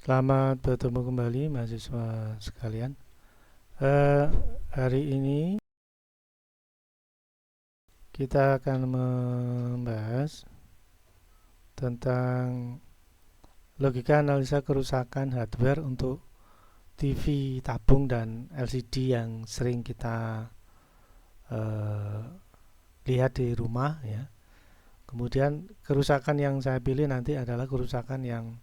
Selamat bertemu kembali mahasiswa sekalian. Hari ini kita akan membahas tentang logika analisa kerusakan hardware untuk TV tabung dan LCD yang sering kita eh, lihat di rumah ya. Kemudian kerusakan yang saya pilih nanti adalah kerusakan yang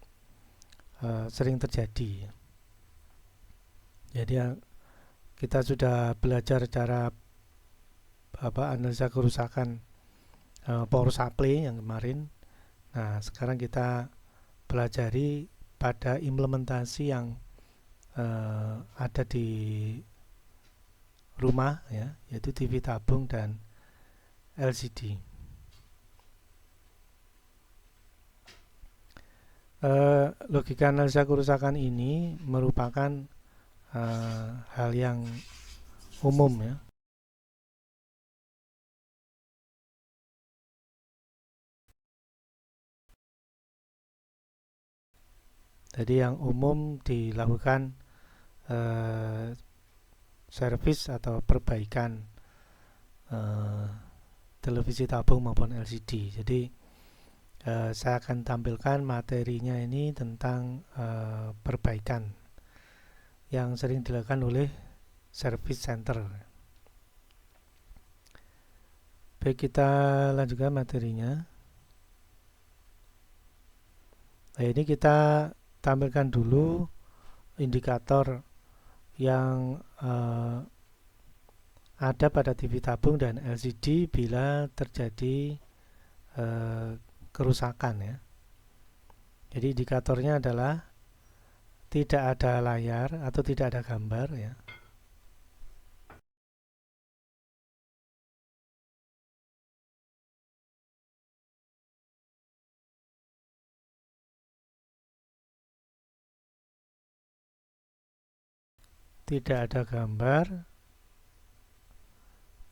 sering terjadi. Jadi kita sudah belajar cara analisa kerusakan power supply yang kemarin. Nah, sekarang kita pelajari pada implementasi yang ada di rumah ya, yaitu TV tabung dan LCD. Logika analisa kerusakan ini merupakan hal yang umum ya. Jadi yang umum dilakukan servis atau perbaikan televisi tabung maupun LCD. Jadi saya akan tampilkan materinya ini tentang perbaikan yang sering dilakukan oleh service center. Baik, kita lanjutkan materinya. Nah, ini kita tampilkan dulu indikator yang ada pada TV tabung dan LCD bila terjadi kerusakan ya. Jadi indikatornya adalah tidak ada layar atau tidak ada gambar ya. Tidak ada gambar.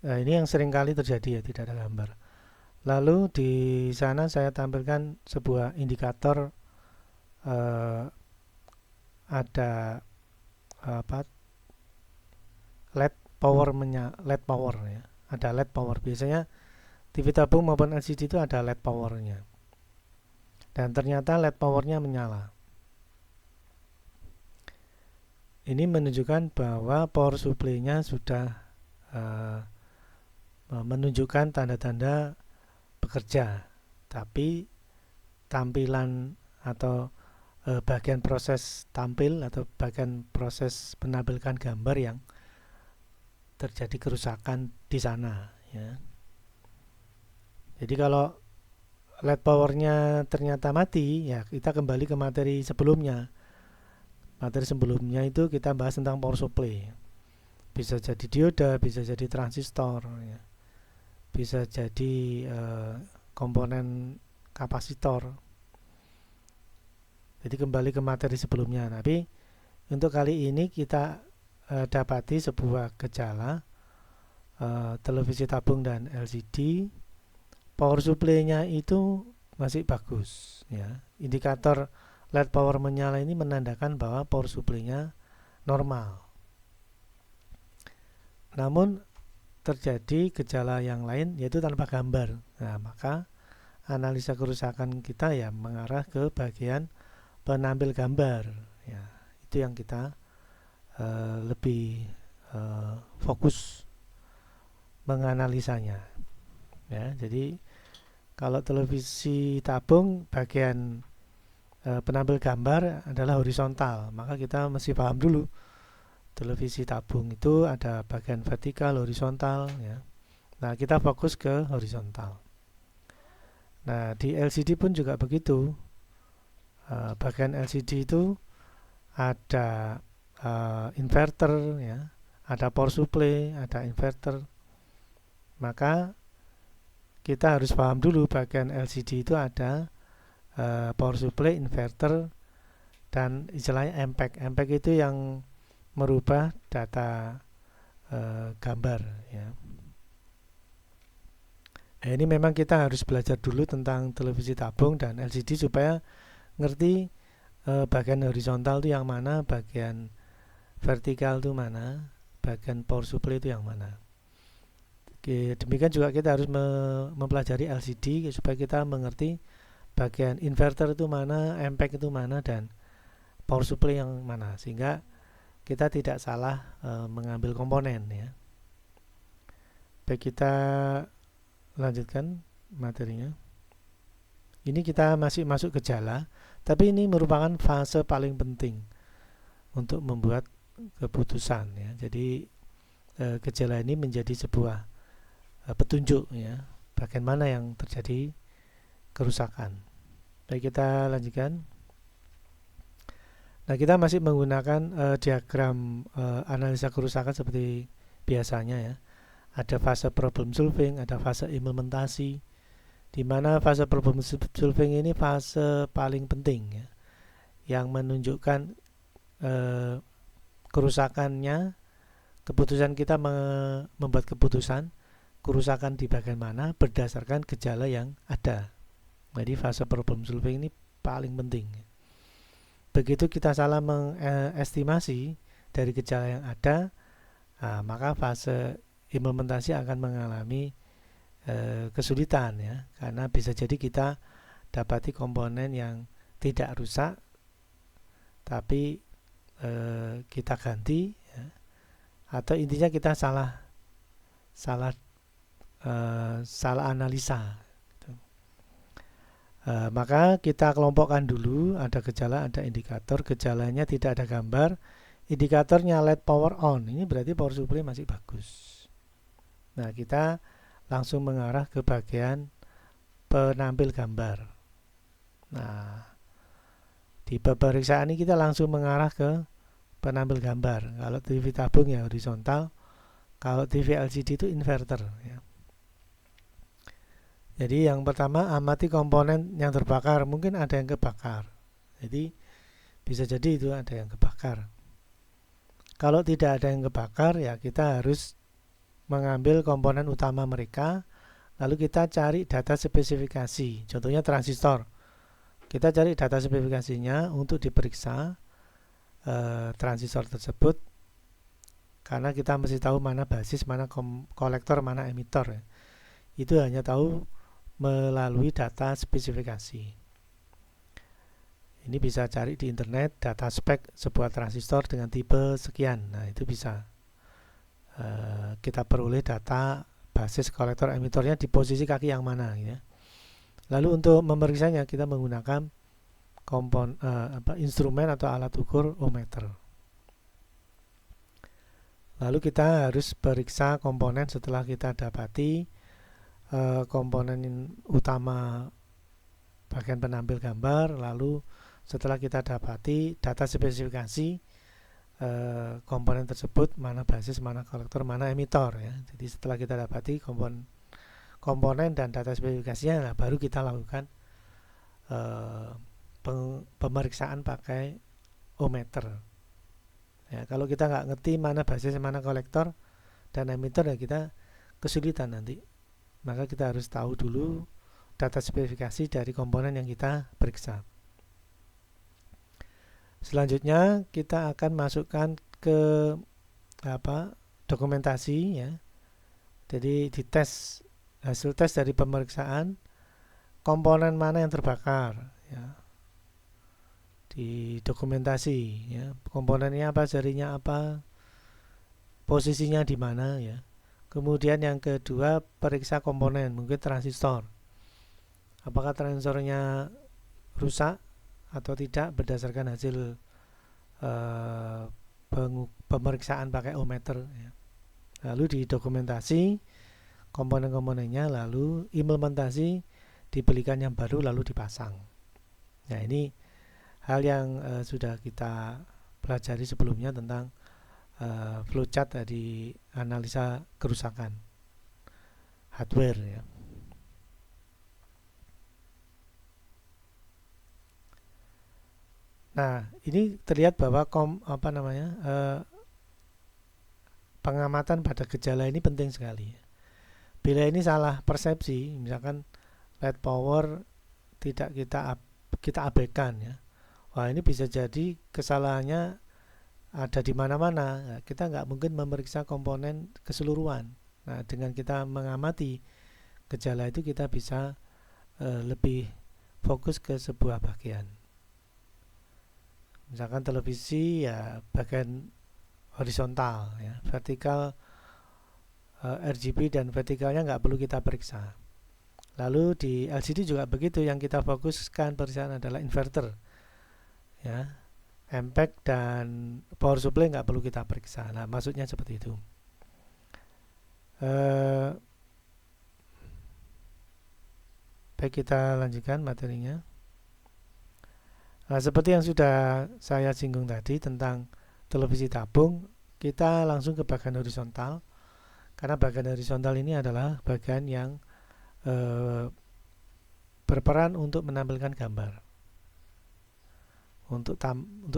Nah, ini yang sering kali terjadi ya, tidak ada gambar. Lalu di sana saya tampilkan sebuah indikator ada apa LED power LED power ya. Ada LED power. Biasanya TV tabung maupun LCD itu ada LED powernya. Dan ternyata LED powernya menyala. Ini menunjukkan bahwa power supply-nya sudah menunjukkan tanda-tanda bekerja. Tapi tampilan atau bagian proses tampil atau bagian proses menampilkan gambar yang terjadi kerusakan di sana ya. Jadi kalau LED powernya ternyata mati ya, kita kembali ke materi sebelumnya. Materi sebelumnya itu kita bahas tentang power supply. Bisa jadi dioda, bisa jadi transistor ya. Bisa jadi komponen kapasitor. Jadi kembali ke materi sebelumnya. Tapi untuk kali ini kita dapati sebuah gejala televisi tabung dan LCD power supply-nya itu masih bagus ya. Indikator LED power menyala ini menandakan bahwa power supply-nya normal. Namun terjadi gejala yang lain yaitu tanpa gambar. Nah, maka analisa kerusakan kita ya mengarah ke bagian penampil gambar ya. Itu yang kita lebih fokus menganalisanya ya. Jadi kalau televisi tabung bagian penampil gambar adalah horizontal, maka kita mesti paham dulu televisi tabung itu ada bagian vertikal, horizontal ya. Nah, kita fokus ke horizontal. Nah, di LCD pun juga begitu. Bagian LCD itu ada inverter ya, ada power supply, ada inverter. Maka kita harus paham dulu bagian LCD itu ada power supply, inverter, dan istilahnya MPEG. MPEG itu yang merubah data gambar ya. Nah, ini memang kita harus belajar dulu tentang televisi tabung dan LCD supaya ngerti bagian horizontal itu yang mana, bagian vertikal itu mana, bagian power supply itu yang mana. Oke, demikian juga kita harus mempelajari LCD supaya kita mengerti bagian inverter itu mana, MPEG itu mana, dan power supply yang mana, sehingga kita tidak salah mengambil komponen ya. Baik, kita lanjutkan materinya. Ini kita masih masuk gejala, tapi ini merupakan fase paling penting untuk membuat keputusan ya. Jadi gejala ini menjadi sebuah petunjuk ya, bagian mana yang terjadi kerusakan. Baik, kita lanjutkan. Nah, kita masih menggunakan diagram analisa kerusakan seperti biasanya ya. Ada fase problem solving, ada fase implementasi, di mana fase problem solving ini fase paling penting ya, yang menunjukkan kerusakannya. Keputusan kita membuat keputusan kerusakan di bagian mana berdasarkan gejala yang ada. Jadi fase problem solving ini paling penting. Begitu kita salah mengestimasi dari gejala yang ada, maka fase implementasi akan mengalami kesulitan ya, karena bisa jadi kita dapati komponen yang tidak rusak tapi kita ganti ya, atau intinya kita salah analisa gitu. Maka kita kelompokkan dulu, ada gejala, ada indikator. Gejalanya tidak ada gambar, indikatornya LED power on, ini berarti power supply masih bagus. Nah, kita langsung mengarah ke bagian penampil gambar. Nah, di pemeriksaan ini kita langsung mengarah ke penampil gambar. Kalau TV tabung ya horizontal, kalau TV LCD itu inverter ya. Jadi yang pertama, amati komponen yang terbakar. Mungkin ada yang kebakar, jadi bisa jadi itu ada yang kebakar. Kalau tidak ada yang kebakar ya kita harus mengambil komponen utama mereka, lalu kita cari data spesifikasi. Contohnya transistor, kita cari data spesifikasinya untuk diperiksa transistor tersebut, karena kita mesti tahu mana basis, mana kolektor, mana emitor ya. Itu hanya tahu melalui data spesifikasi. Ini bisa cari di internet data spek sebuah transistor dengan tipe sekian. Nah, itu bisa kita peroleh data basis, kolektor, emitornya di posisi kaki yang mana ya. Lalu untuk memeriksanya kita menggunakan instrumen atau alat ukur ohmmeter. Lalu kita harus periksa komponen setelah kita dapati komponen utama bagian penampil gambar. Lalu setelah kita dapati data spesifikasi komponen tersebut, mana basis, mana kolektor, mana emitor ya. Jadi setelah kita dapati komponen dan data spesifikasinya, nah baru kita lakukan pemeriksaan pakai ohmmeter ya. Kalau kita nggak ngerti mana basis, mana kolektor dan emitor ya kita kesulitan nanti. Maka kita harus tahu dulu data spesifikasi dari komponen yang kita periksa. Selanjutnya kita akan masukkan ke dokumentasi ya. Jadi dites, hasil tes dari pemeriksaan komponen mana yang terbakar ya, di dokumentasi ya, komponennya apa, serinya apa, posisinya di mana ya. Kemudian yang kedua, periksa komponen, mungkin transistor, apakah transistornya rusak atau tidak berdasarkan hasil pemeriksaan pakai ohmmeter ya. Lalu didokumentasi komponen-komponennya, lalu implementasi, dibelikan yang baru lalu dipasang. Nah, ini hal yang sudah kita pelajari sebelumnya tentang flowchart dari analisa kerusakan hardware ya. Nah, ini terlihat bahwa pengamatan pada gejala ini penting sekali. Bila ini salah persepsi, misalkan LED power tidak kita abaikan ya, Wah, ini bisa jadi kesalahannya ada di mana-mana. Nah, kita nggak mungkin memeriksa komponen keseluruhan. Nah, dengan kita mengamati gejala itu kita bisa lebih fokus ke sebuah bagian. Misalkan televisi ya bagian horizontal, ya, vertikal, RGB dan vertikalnya nggak perlu kita periksa. Lalu di LCD juga begitu, yang kita fokuskan periksaan adalah inverter, ya, MPEG dan power supply nggak perlu kita periksa. Nah, maksudnya seperti itu. Baik, kita lanjutkan materinya. Nah, seperti yang sudah saya singgung tadi tentang televisi tabung, kita langsung ke bagian horizontal. Karena bagian horizontal ini adalah bagian yang berperan untuk menampilkan gambar. Untuk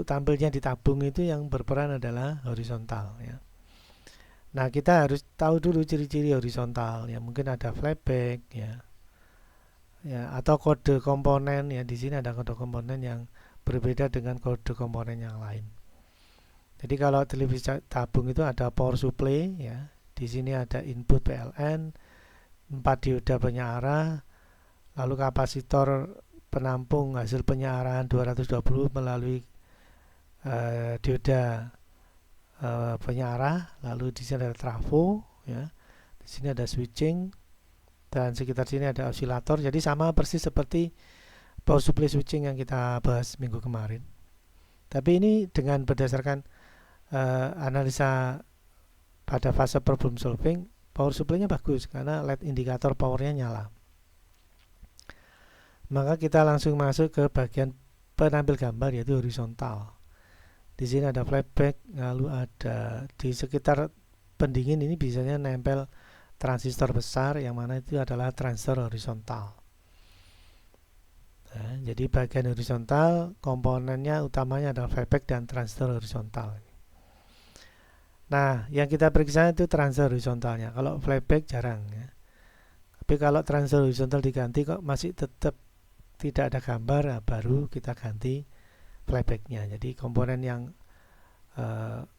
tampilnya di tabung itu yang berperan adalah horizontal, ya. Nah, kita harus tahu dulu ciri-ciri horizontal, ya. Mungkin ada flashback, ya, ya, atau kode komponen, ya. Di sini ada kode komponen yang berbeda dengan kode komponen yang lain. Jadi kalau televisi tabung itu ada power supply, ya. Di sini ada input PLN, 4 dioda penyearah, lalu kapasitor penampung hasil penyarahan 220 melalui dioda penyarah, lalu di sini ada trafo, ya. Di sini ada switching dan sekitar sini ada osilator. Jadi sama persis seperti power supply switching yang kita bahas minggu kemarin. Tapi ini dengan berdasarkan analisa pada fase problem solving, power supply-nya bagus karena LED indikator powernya nyala. Maka kita langsung masuk ke bagian penampil gambar, yaitu horizontal. Di sini ada flashback, lalu ada di sekitar pendingin ini biasanya nempel transistor besar, yang mana itu adalah transistor horizontal. Nah, jadi bagian horizontal komponennya utamanya adalah flashback dan transistor horizontal. Nah, yang kita periksa itu transistor horizontalnya. Kalau flashback jarang, ya. Tapi kalau transistor horizontal diganti kok masih tetap tidak ada gambar, nah baru kita ganti flashbacknya. Jadi komponen yang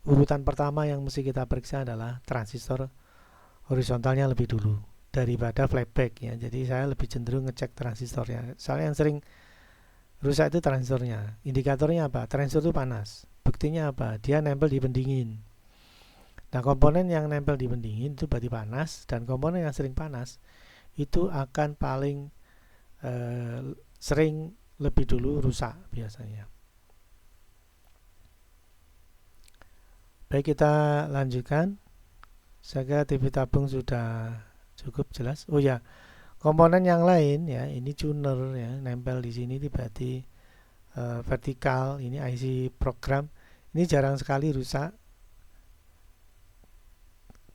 urutan pertama yang mesti kita periksa adalah transistor horizontalnya lebih dulu daripada flashback, ya. Jadi saya lebih cenderung ngecek transistornya. Soalnya yang sering rusak itu transistornya. Indikatornya apa? Transistor itu panas. Buktinya apa? Dia nempel di pendingin. Nah, komponen yang nempel di pendingin itu berarti panas, dan komponen yang sering panas itu akan paling sering lebih dulu rusak biasanya. Baik, kita lanjutkan. Saya kira TV tabung sudah cukup jelas. Oh ya, komponen yang lain, ya, ini tuner, ya, nempel di sini berarti vertikal. Ini IC program. Ini jarang sekali rusak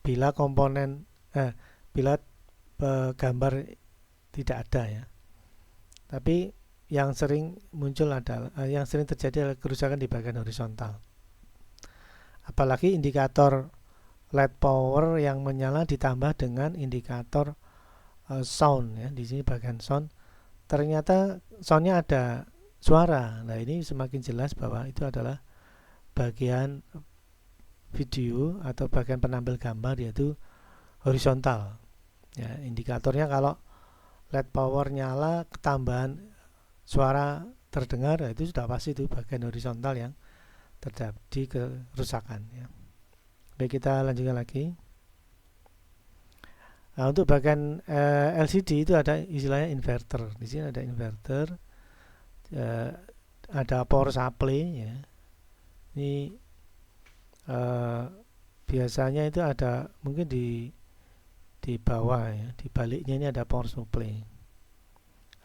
bila komponen bila gambar tidak ada, ya. Tapi yang sering muncul adalah yang sering terjadi adalah kerusakan di bagian horizontal. Apalagi indikator LED power yang menyala ditambah dengan indikator sound, ya. Di sini bagian sound ternyata soundnya ada suara. Nah, ini semakin jelas bahwa itu adalah bagian video atau bagian penampil gambar, yaitu horizontal, ya. Indikatornya kalau LED power nyala ketambahan suara terdengar, nah itu sudah pasti itu bagian horizontal yang terjadi kerusakan, ya. Baik, kita lanjutkan lagi. Nah, untuk bagian LCD itu ada istilahnya inverter. Di sini ada inverter, ada power supply, ya. Ini biasanya itu ada mungkin di bawah, ya, di baliknya ini ada power supply,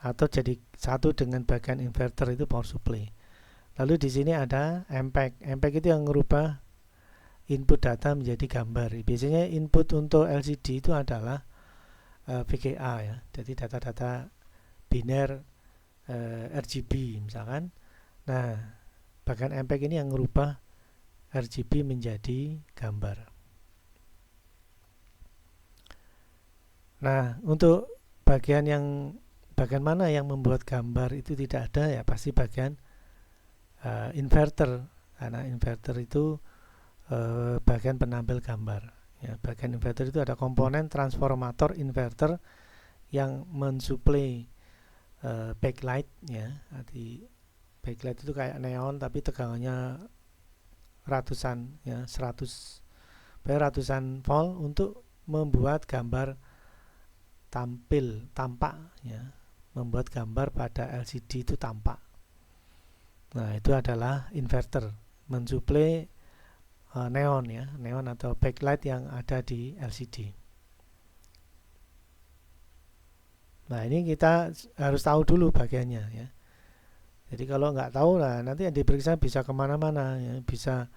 atau jadi satu dengan bagian inverter itu power supply. Lalu di sini ada MPEG. MPEG itu yang merubah input data menjadi gambar. Biasanya input untuk LCD itu adalah VGA, ya. Jadi data-data biner RGB misalkan. Nah, bagian MPEG ini yang merubah RGB menjadi gambar. Nah, untuk bagian mana yang membuat gambar itu tidak ada, ya pasti bagian inverter, karena inverter itu bagian penampil gambar. Ya, bagian inverter itu ada komponen transformator inverter yang mensuplai backlight, ya. Arti backlight itu kayak neon tapi tegangannya ratusan, ya, 100 ratusan volt untuk membuat gambar tampak, ya, membuat gambar pada LCD itu tampak. Nah, itu adalah inverter, mensuplai neon, ya, neon atau backlight yang ada di LCD. Nah, ini kita harus tahu dulu bagiannya, ya. Jadi kalau nggak tahu lah, nanti yang diperiksa bisa kemana-mana, ya. Bisa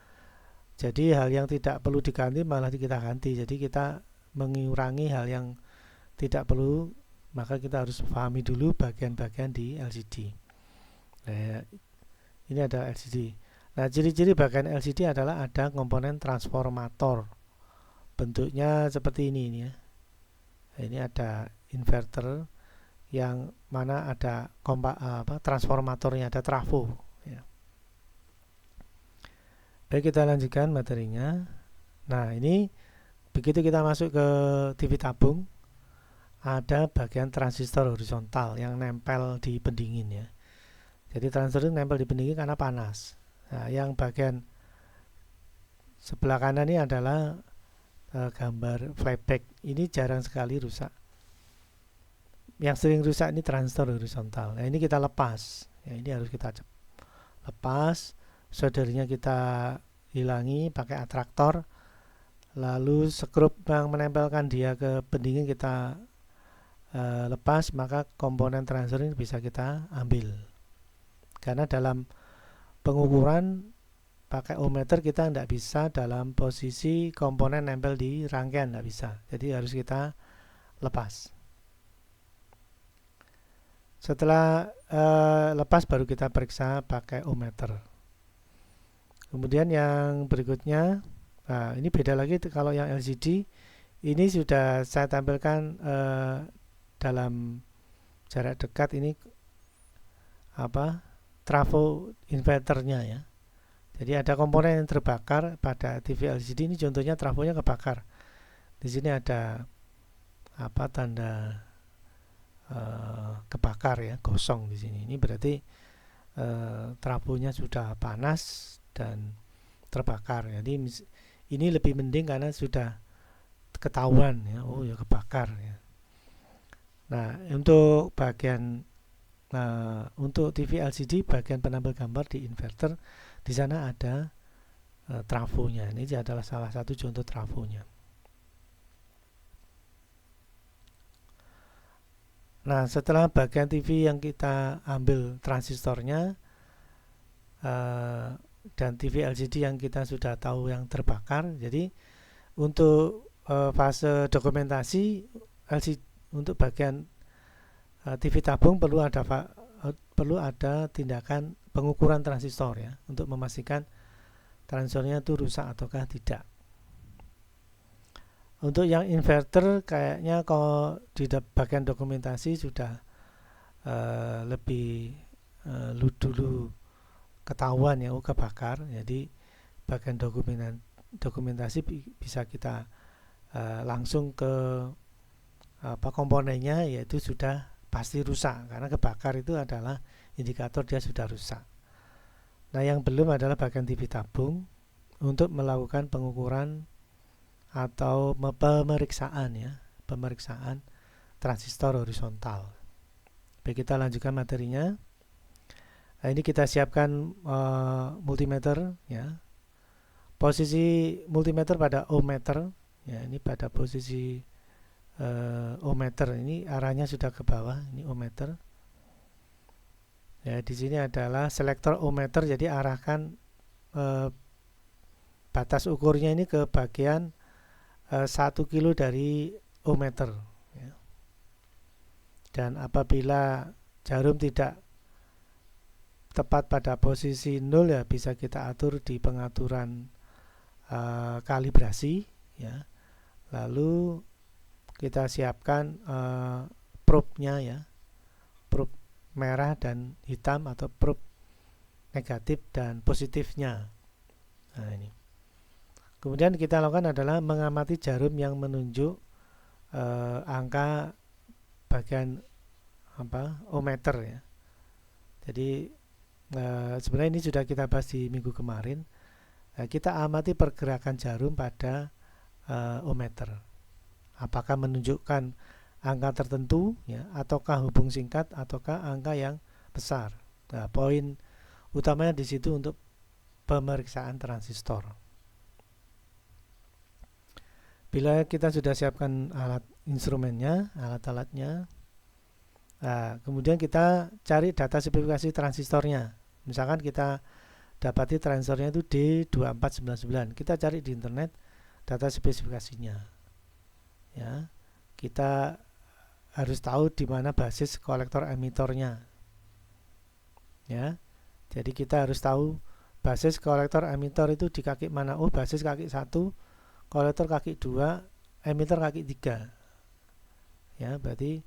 jadi hal yang tidak perlu diganti malah kita ganti. Jadi kita mengurangi hal yang tidak perlu, maka kita harus pahami dulu bagian-bagian di LCD. Nah, ini ada LCD. Nah, ciri-ciri bagian LCD adalah ada komponen transformator. Bentuknya seperti ini, ya. Ini ada inverter yang mana ada transformatornya, ada trafo, ya. Baik, kita lanjutkan materinya. Nah, ini begitu kita masuk ke TV tabung, ada bagian transistor horizontal yang nempel di pendingin, ya. Jadi transistor itu nempel di pendingin karena panas. Nah, yang bagian sebelah kanan ini adalah gambar flashback. Ini jarang sekali rusak. Yang sering rusak ini transistor horizontal. Nah, ini kita lepas. Ya, ini harus kita lepas. Soldernya kita hilangi pakai atraktor. Lalu skrup yang menempelkan dia ke pendingin kita lepas, maka komponen transistor ini bisa kita ambil. Karena dalam pengukuran pakai ohmmeter kita tidak bisa dalam posisi komponen nempel di rangkaian, tidak bisa. Jadi harus kita lepas. Setelah lepas baru kita periksa pakai ohmmeter. Kemudian yang berikutnya, nah ini beda lagi kalau yang LCD. Ini sudah saya tampilkan dalam jarak dekat, ini trafo inverternya, ya. Jadi ada komponen yang terbakar pada TV LCD. Ini contohnya trafonya kebakar. Di sini ada tanda kebakar, ya, gosong di sini. Ini berarti trafonya sudah panas dan terbakar. Jadi ini lebih mending karena sudah ketahuan, ya, oh ya kebakar, ya. Nah, untuk bagian untuk TV LCD bagian penampil gambar di inverter, di sana ada trafonya. Ini adalah salah satu contoh trafonya. Nah, setelah bagian TV yang kita ambil transistornya dan TV LCD yang kita sudah tahu yang terbakar, jadi untuk fase dokumentasi LCD untuk bagian TV tabung perlu ada tindakan pengukuran transistor, ya, untuk memastikan transistornya itu rusak ataukah tidak. Untuk yang inverter kayaknya kalau di bagian dokumentasi sudah lebih dulu ketahuan, ya, kebakar. Jadi bagian dokumentasi bisa kita langsung ke komponennya, yaitu sudah pasti rusak, karena kebakar itu adalah indikator dia sudah rusak. Nah, yang belum adalah bagian TV tabung untuk melakukan pengukuran atau pemeriksaan, ya, pemeriksaan transistor horizontal. Baik, kita lanjutkan materinya. Nah, ini kita siapkan multimeter, ya. Posisi multimeter pada ohmmeter, ya, ini pada posisi ohmmeter. Ini arahnya sudah ke bawah, ini ohmmeter. Ya, di sini adalah selektor ohmmeter, jadi arahkan batas ukurnya ini ke bagian 1 kilo dari ohmmeter, ya. Dan apabila jarum tidak tepat pada posisi 0, ya, bisa kita atur di pengaturan kalibrasi, ya. Lalu kita siapkan probe-nya, ya, probe merah dan hitam atau probe negatif dan positifnya. Nah, ini. Kemudian kita lakukan adalah mengamati jarum yang menunjuk angka bagian ohmmeter ya. Jadi sebenarnya ini sudah kita bahas di minggu kemarin. Kita amati pergerakan jarum pada ohmmeter. Apakah menunjukkan angka tertentu ya, ataukah hubung singkat, ataukah angka yang besar. Nah, poin utamanya di situ untuk pemeriksaan transistor. Bila kita sudah siapkan alat instrumennya, alat-alatnya, kemudian kita cari data spesifikasi transistornya. Misalkan kita dapati transistornya itu D2499. Kita cari di internet data spesifikasinya. Ya, kita harus tahu di mana basis kolektor emitornya. Ya, jadi kita harus tahu basis kolektor emitor itu di kaki mana. Oh, basis kaki 1, kolektor kaki 2, emitor kaki 3. Ya, berarti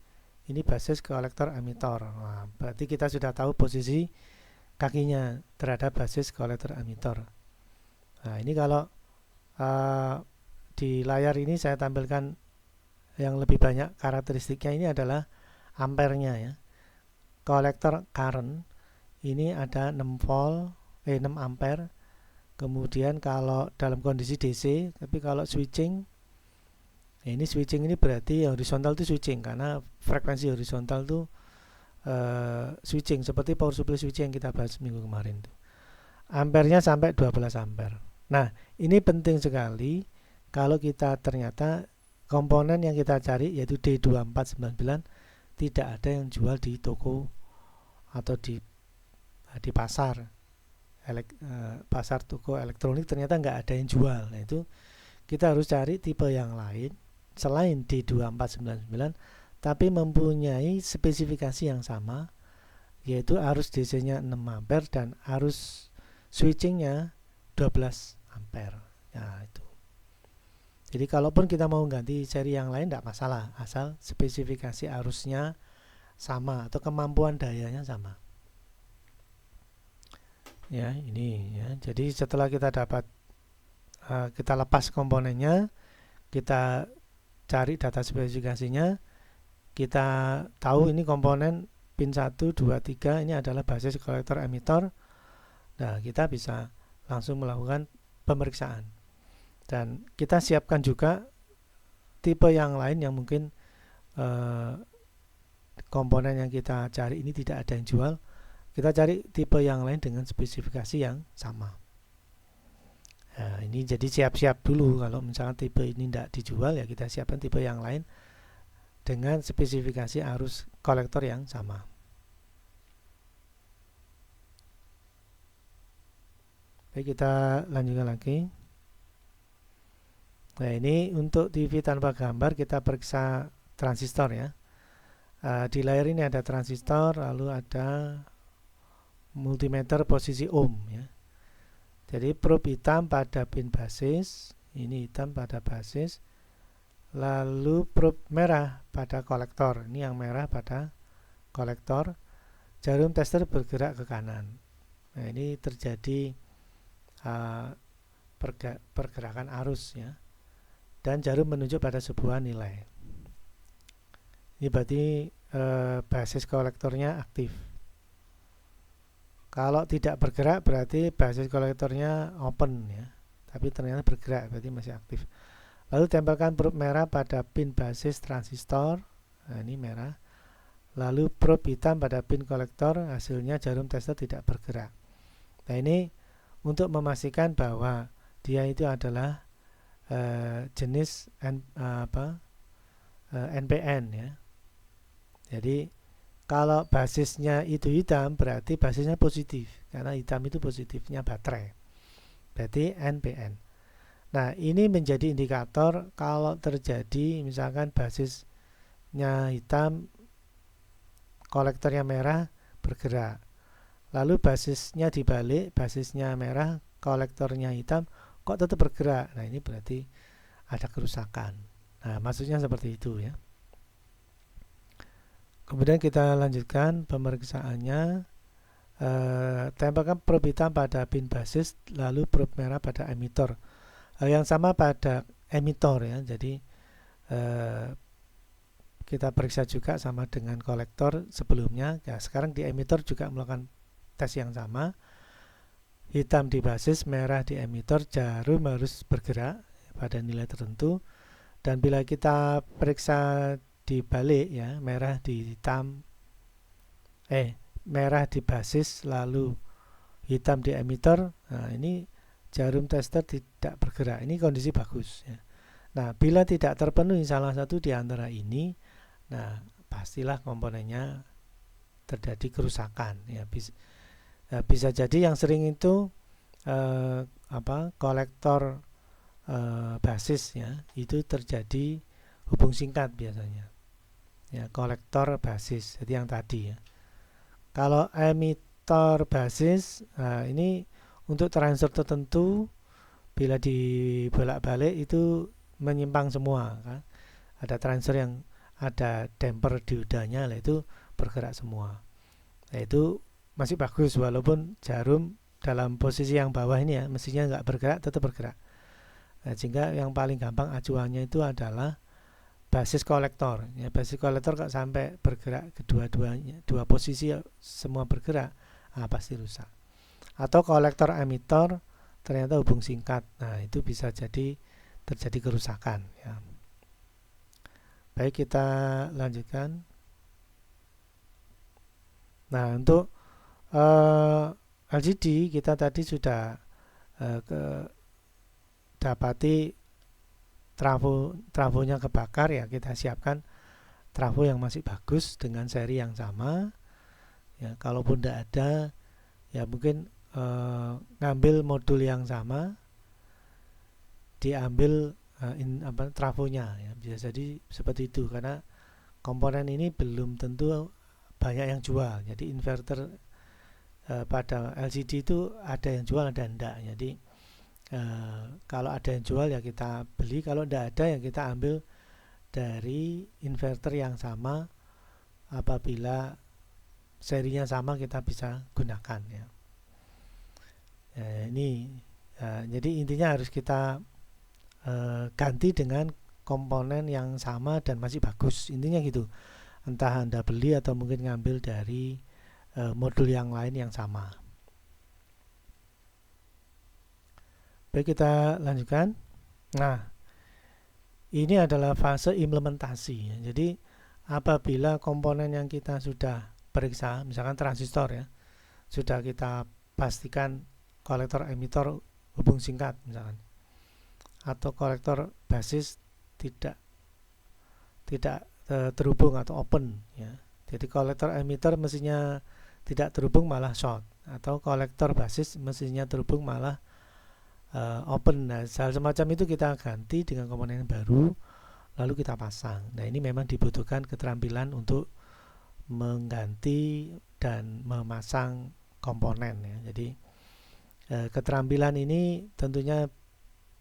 ini basis kolektor emitor. Nah, berarti kita sudah tahu posisi kakinya terhadap basis kolektor emitor. Nah, ini kalau di layar ini saya tampilkan yang lebih banyak karakteristiknya. Ini adalah ampernya ya. Kolektor current ini ada 6 ampere. Kemudian kalau dalam kondisi DC, tapi kalau switching, ini switching ini berarti horizontal itu switching, karena frekuensi horizontal itu switching, seperti power supply switching yang kita bahas minggu kemarin tuh. Ampernya sampai 12 ampere. Nah, ini penting sekali kalau kita ternyata komponen yang kita cari yaitu D2499 tidak ada yang jual di toko atau di pasar. Pasar toko elektronik ternyata nggak ada yang jual. Nah, itu kita harus cari tipe yang lain selain D2499 tapi mempunyai spesifikasi yang sama, yaitu arus DC-nya 6 ampere dan arus switching-nya 12 ampere. Nah, itu. Jadi kalaupun kita mau ganti seri yang lain tidak masalah, asal spesifikasi arusnya sama atau kemampuan dayanya sama. Ya, ini ya. Jadi setelah kita dapat kita lepas komponennya, kita cari data spesifikasinya, kita tahu ini komponen pin 1, 2, 3 ini adalah basis kolektor emitor. Nah, kita bisa langsung melakukan pemeriksaan. Dan kita siapkan juga tipe yang lain yang mungkin komponen yang kita cari ini tidak ada yang jual. Kita cari tipe yang lain dengan spesifikasi yang sama. Nah, ini jadi siap-siap dulu. Kalau misalnya tipe ini tidak dijual, ya kita siapkan tipe yang lain dengan spesifikasi arus kolektor yang sama. Baik, kita lanjutkan lagi. Nah, ini untuk TV tanpa gambar kita periksa transistor ya. Di layar ini ada transistor, lalu ada multimeter posisi ohm ya. Jadi probe hitam pada pin basis, ini hitam pada basis, lalu probe merah pada kolektor, ini yang merah pada kolektor. Jarum tester bergerak ke kanan. Nah, ini terjadi pergerakan arus ya, dan jarum menunjuk pada sebuah nilai. Ini berarti basis kolektornya aktif. Kalau tidak bergerak berarti basis kolektornya open ya, tapi ternyata bergerak berarti masih aktif. Lalu tempelkan probe merah pada pin basis transistor. Nah, ini merah. Lalu probe hitam pada pin kolektor, hasilnya jarum tester tidak bergerak. Nah, ini untuk memastikan bahwa dia itu adalah jenis NPN ya. Jadi kalau basisnya itu hitam berarti basisnya positif, karena hitam itu positifnya baterai, berarti NPN. Nah, ini menjadi indikator kalau terjadi misalkan basisnya hitam, kolektornya merah, bergerak. Lalu basisnya dibalik, basisnya merah, kolektornya hitam, kok tetap bergerak. Nah, ini berarti ada kerusakan. Nah, maksudnya seperti itu ya. Kemudian kita lanjutkan pemeriksaannya. tempelkan probe hitam pada pin basis, lalu probe merah pada emitor. Hal yang sama pada emitor ya. Jadi kita periksa juga sama dengan kolektor sebelumnya. Ya, sekarang di emitor juga melakukan tes yang sama. Hitam di basis, merah di emitor, jarum harus bergerak pada nilai tertentu. Dan bila kita periksa dibalik ya, merah di hitam, merah di basis lalu hitam di emitor, nah ini jarum tester tidak bergerak. Ini kondisi bagus ya. Nah, bila tidak terpenuhi salah satu di antara ini, nah pastilah komponennya terjadi kerusakan ya. Bisa jadi yang sering itu kolektor basis ya, itu terjadi hubung singkat biasanya ya, kolektor basis. Jadi yang tadi ya. Kalau emitor basis, ini untuk transfer tertentu bila dibolak-balik itu menyimpang semua kan. Ada transfer yang ada damper diodanya, itu bergerak semua. Nah, itu masih bagus walaupun jarum dalam posisi yang bawah ini ya, mestinya nggak bergerak, tetap bergerak. Nah, sehingga yang paling gampang acuannya itu adalah basis kolektor ya. Basis kolektor kalau sampai bergerak kedua-duanya, dua posisi semua bergerak, pasti rusak. Atau kolektor emitor ternyata hubung singkat, nah itu bisa jadi terjadi kerusakan ya. Baik, kita lanjutkan. Nah, untuk LCD kita tadi sudah dapati trafonya kebakar ya, kita siapkan trafo yang masih bagus dengan seri yang sama ya. Kalaupun tidak ada ya mungkin ngambil modul yang sama, diambil trafonya ya, bisa jadi seperti itu, karena komponen ini belum tentu banyak yang jual. Jadi inverter pada LCD itu ada yang jual, ada enggak. Jadi kalau ada yang jual ya kita beli, kalau tidak ada ya kita ambil dari inverter yang sama, apabila serinya sama kita bisa gunakan ya. Ini jadi intinya harus kita ganti dengan komponen yang sama dan masih bagus, intinya gitu. Entah Anda beli atau mungkin ngambil dari modul yang lain yang sama. Baik, kita lanjutkan. Nah, ini adalah fase implementasi. Jadi apabila komponen yang kita sudah periksa, misalkan transistor ya, sudah kita pastikan kolektor emitor hubung singkat misalkan, atau kolektor basis tidak terhubung atau open ya. Jadi kolektor emitor mestinya tidak terhubung malah short, atau kolektor basis mestinya terhubung malah open. Nah, hal semacam itu kita ganti dengan komponen yang baru, lalu kita pasang. Nah, ini memang dibutuhkan keterampilan untuk mengganti dan memasang komponen ya. Jadi keterampilan ini tentunya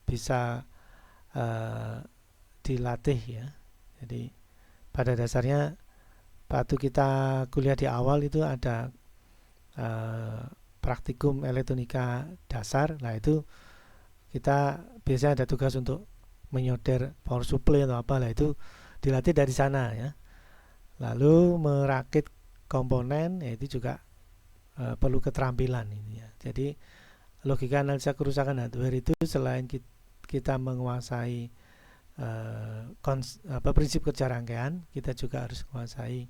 bisa dilatih ya. Jadi pada dasarnya waktu kita kuliah di awal itu ada praktikum elektronika dasar. Nah, itu kita biasanya ada tugas untuk menyolder power supply atau apa, lah itu dilatih dari sana ya. Lalu merakit komponen ya, itu juga perlu keterampilan ini ya. Jadi logika analisa kerusakan hardware itu selain kita menguasai prinsip kerja rangkaian, kita juga harus menguasai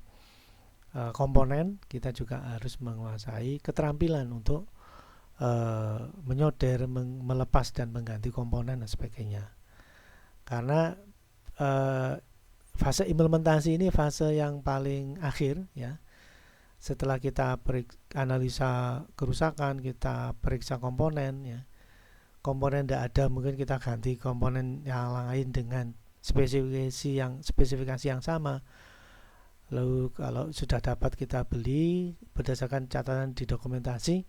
komponen, kita juga harus menguasai keterampilan untuk menyolder, melepas dan mengganti komponen dan sebagainya. Karena fase implementasi ini fase yang paling akhir ya. Setelah kita analisa kerusakan, kita periksa komponen ya. Komponen tidak ada, mungkin kita ganti komponen yang lain dengan spesifikasi yang sama. Lalu kalau sudah dapat kita beli berdasarkan catatan di dokumentasi,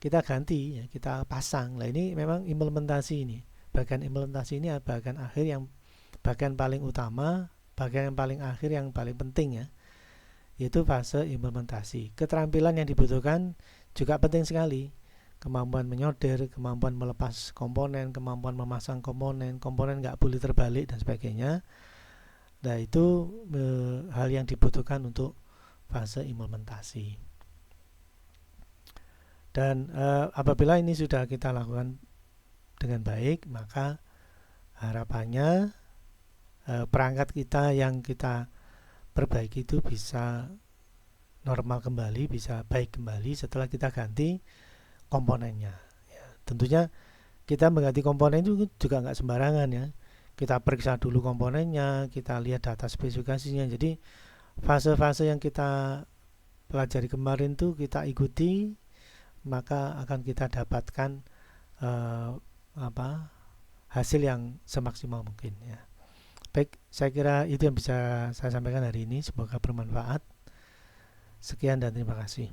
kita ganti ya, kita pasang. Nah, ini memang implementasi ini. Bagian implementasi ini bagian akhir yang bagian paling utama, bagian yang paling akhir yang paling penting ya. Yaitu fase implementasi. Keterampilan yang dibutuhkan juga penting sekali. Kemampuan menyoder, kemampuan melepas komponen, kemampuan memasang komponen, komponen nggak boleh terbalik dan sebagainya. Nah itu hal yang dibutuhkan untuk fase implementasi. Dan apabila ini sudah kita lakukan dengan baik, maka harapannya perangkat kita yang kita perbaiki itu bisa normal kembali, bisa baik kembali setelah kita ganti komponennya. Ya, tentunya kita mengganti komponen itu juga nggak sembarangan ya. Kita periksa dulu komponennya, kita lihat data spesifikasinya. Jadi fase-fase yang kita pelajari kemarin tuh kita ikuti, maka akan kita dapatkan eh, apa hasil yang semaksimal mungkin ya. Baik, saya kira itu yang bisa saya sampaikan hari ini. Semoga bermanfaat. Sekian dan terima kasih.